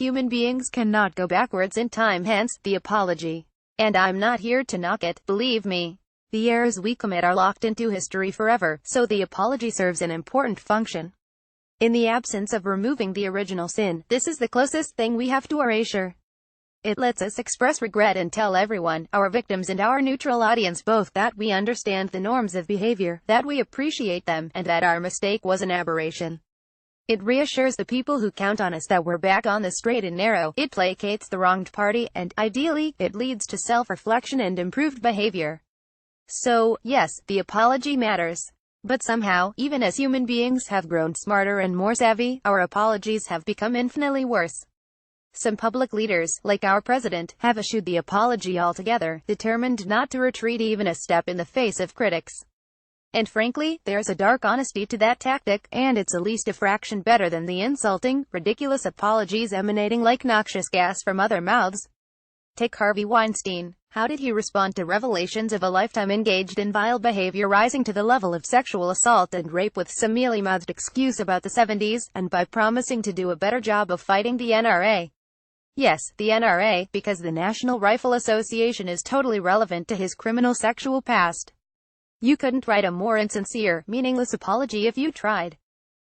Human beings cannot go backwards in time, hence, the apology. And I'm not here to knock it, believe me. The errors we commit are locked into history forever, so the apology serves an important function. In the absence of removing the original sin, this is the closest thing we have to erasure. It lets us express regret and tell everyone, our victims and our neutral audience both, that we understand the norms of behavior, that we appreciate them, and that our mistake was an aberration. It reassures the people who count on us that we're back on the straight and narrow. It placates the wronged party, and, ideally, it leads to self-reflection and improved behavior. So, yes, the apology matters. But somehow, even as human beings have grown smarter and more savvy, our apologies have become infinitely worse. Some public leaders, like our president, have eschewed the apology altogether, determined not to retreat even a step in the face of critics. And frankly, there's a dark honesty to that tactic, and it's at least a fraction better than the insulting, ridiculous apologies emanating like noxious gas from other mouths. Take Harvey Weinstein. How did he respond to revelations of a lifetime engaged in vile behavior rising to the level of sexual assault and rape with some mealy-mouthed excuse about the 70s, and by promising to do a better job of fighting the NRA? Yes, the NRA, because the National Rifle Association is totally relevant to his criminal sexual past. You couldn't write a more insincere, meaningless apology if you tried.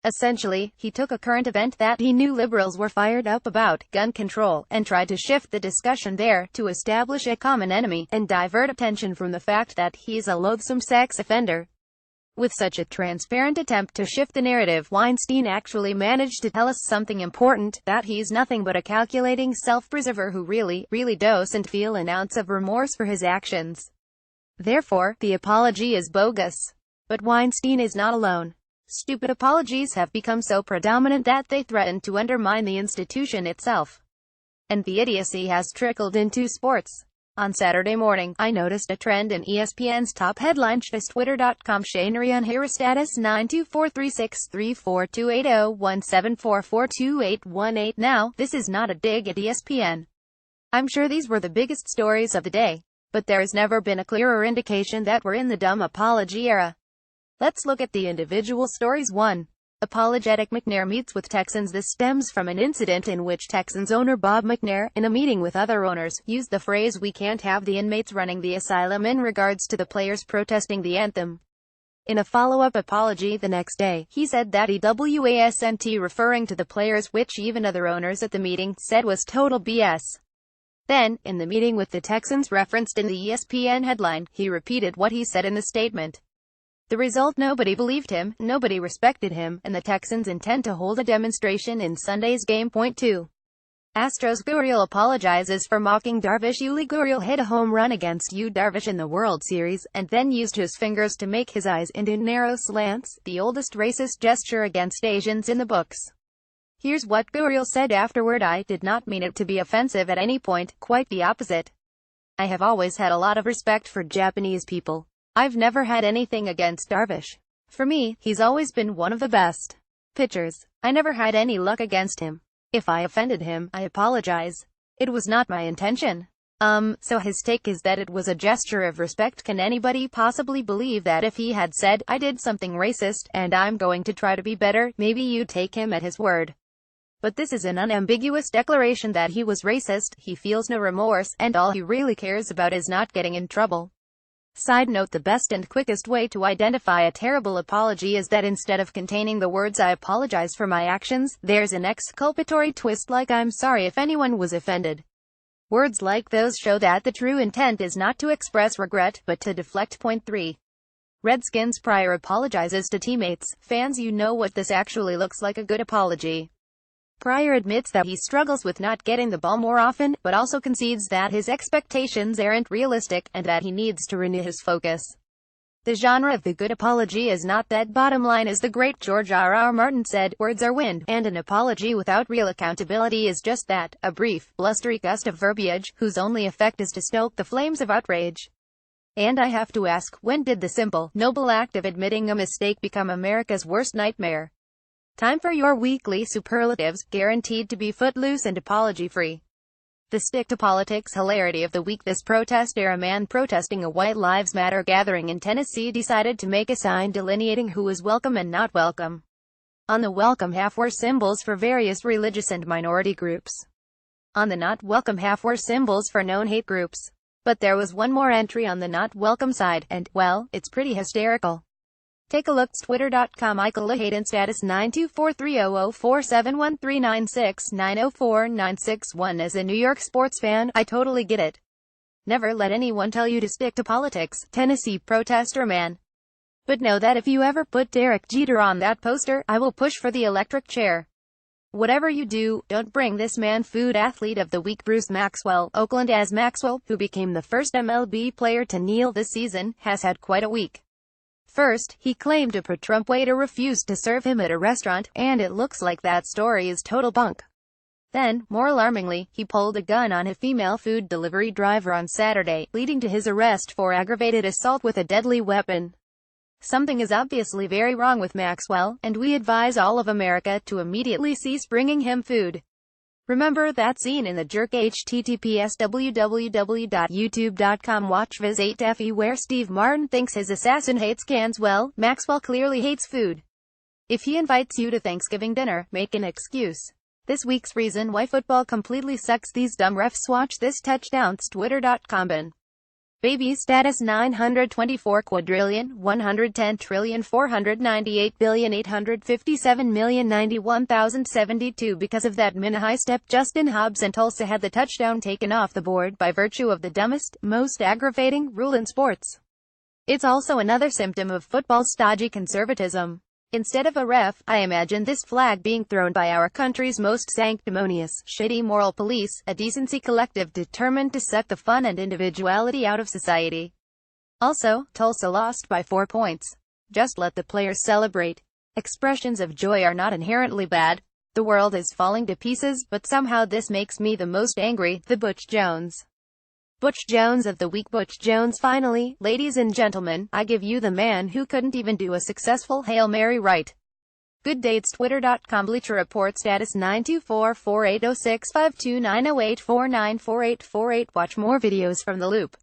Essentially, he took a current event that he knew liberals were fired up about, gun control, and tried to shift the discussion there, to establish a common enemy, and divert attention from the fact that he's a loathsome sex offender. With such a transparent attempt to shift the narrative, Weinstein actually managed to tell us something important, that he's nothing but a calculating self-preserver who really doesn't feel an ounce of remorse for his actions. Therefore, the apology is bogus. But Weinstein is not alone. Stupid apologies have become so predominant that they threaten to undermine the institution itself. And the idiocy has trickled into sports. On Saturday morning, I noticed a trend in ESPN's top headline, Twitter.com Shanery on hero status 9243634280174428818. Now, this is not a dig at ESPN. I'm sure these were the biggest stories of the day. But there has never been a clearer indication that we're in the dumb apology era. Let's look at the individual stories. 1. Apologetic McNair meets with Texans. This stems from an incident in which Texans owner Bob McNair, in a meeting with other owners, used the phrase "we can't have the inmates running the asylum" in regards to the players protesting the anthem. In a follow-up apology the next day, he said that he wasn't referring to the players, which even other owners at the meeting said was total BS. Then, in the meeting with the Texans referenced in the ESPN headline, he repeated what he said in the statement. The result: nobody believed him, nobody respected him, and the Texans intend to hold a demonstration in Sunday's game. Point 2. Astros Gurriel apologizes for mocking Darvish. Gurriel hit a home run against Darvish in the World Series, and then used his fingers to make his eyes into narrow slants, the oldest racist gesture against Asians in the books. Here's what Gurriel said afterward: "I did not mean it to be offensive at any point, quite the opposite. I have always had a lot of respect for Japanese people. I've never had anything against Darvish. For me, he's always been one of the best pitchers. I never had any luck against him. If I offended him, I apologize. It was not my intention." So his take is that it was a gesture of respect. Can anybody possibly believe that if he had said, "I did something racist, and I'm going to try to be better," maybe you'd take him at his word? But this is an unambiguous declaration that he was racist, he feels no remorse, and all he really cares about is not getting in trouble. Side note: the best and quickest way to identify a terrible apology is that instead of containing the words "I apologize for my actions," there's an exculpatory twist like "I'm sorry if anyone was offended." Words like those show that the true intent is not to express regret, but to deflect. Point 3. Redskins Pryor apologizes to teammates. Fans, you know what this actually looks like: a good apology. Pryor admits that he struggles with not getting the ball more often, but also concedes that his expectations aren't realistic, and that he needs to renew his focus. The genre of the good apology is not that. Bottom line, as the great George R.R. Martin said, words are wind, and an apology without real accountability is just that, a brief, blustery gust of verbiage, whose only effect is to stoke the flames of outrage. And I have to ask, when did the simple, noble act of admitting a mistake become America's worst nightmare? Time for your weekly superlatives, guaranteed to be footloose and apology-free. The stick to politics hilarity of the week: this protest-era man protesting a White Lives Matter gathering in Tennessee decided to make a sign delineating who is welcome and not welcome. On the welcome half were symbols for various religious and minority groups. On the not welcome half were symbols for known hate groups. But there was one more entry on the not welcome side, and, well, it's pretty hysterical. Take a look. Twitter.com Michael Hayden status 9243004713969049661. As a New York sports fan, I totally get it. Never let anyone tell you to stick to politics, Tennessee protester man. But know that if you ever put Derek Jeter on that poster, I will push for the electric chair. Whatever you do, don't bring this man food. Athlete of the week Bruce Maxwell, Oakland. As Maxwell, who became the first MLB player to kneel this season, has had quite a week. First, he claimed a pro-Trump waiter refused to serve him at a restaurant, and it looks like that story is total bunk. Then, more alarmingly, he pulled a gun on a female food delivery driver on Saturday, leading to his arrest for aggravated assault with a deadly weapon. Something is obviously very wrong with Maxwell, and we advise all of America to immediately cease bringing him food. Remember that scene in The Jerk? https://www.youtube.com watch Viz 8fe where Steve Martin thinks his assassin hates cans. Well, Maxwell clearly hates food. If he invites you to Thanksgiving dinner, make an excuse. This week's reason why football completely sucks. These dumb refs. Watch this touchdown. Twitter.com Ben. Baby status 924,110,498,857,091,072. Because of that high step, Justin Hobbs and Tulsa had the touchdown taken off the board by virtue of the dumbest, most aggravating rule in sports. It's also another symptom of football's stodgy conservatism. Instead of a ref, I imagine this flag being thrown by our country's most sanctimonious, shady moral police, a decency collective determined to suck the fun and individuality out of society. Also, Tulsa lost by 4 points. Just let the players celebrate. Expressions of joy are not inherently bad. The world is falling to pieces, but somehow this makes me the most angry. The Butch Jones. Butch Jones of the week. Butch Jones. Finally, ladies and gentlemen, I give you the man who couldn't even do a successful Hail Mary right. Good day. It's Twitter.com Bleacher Report status 9244806529084948848. Watch more videos from The Loop.